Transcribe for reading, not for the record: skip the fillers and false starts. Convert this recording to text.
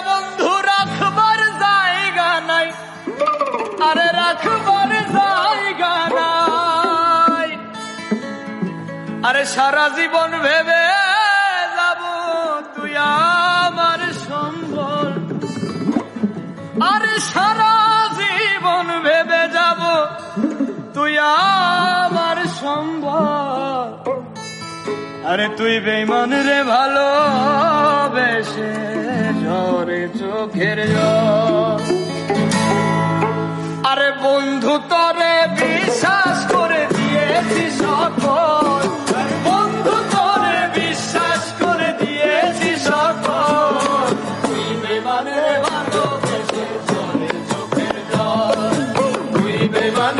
বন্ধু রাখবার জায়গা নাই, আরে রাখবার জায়গা নাই। আরে সারা জীবন ভেবে যাব তুই আমার সম্বল, আরে সারা জীবন ভেবে যাব তুই আমার সম্বল। আরে তুই বেঈমান রে ভালোবেসে ঝরে চোখের জল। আরে বন্ধু তোরে বিশ্বাস করে দিয়েছি সকল, বন্ধু তোরে বিশ্বাস করে দিয়েছি সকল। তুই বেঈমান রে ভালোবেসে ঝরে চোখের জল, তুই বেঈমান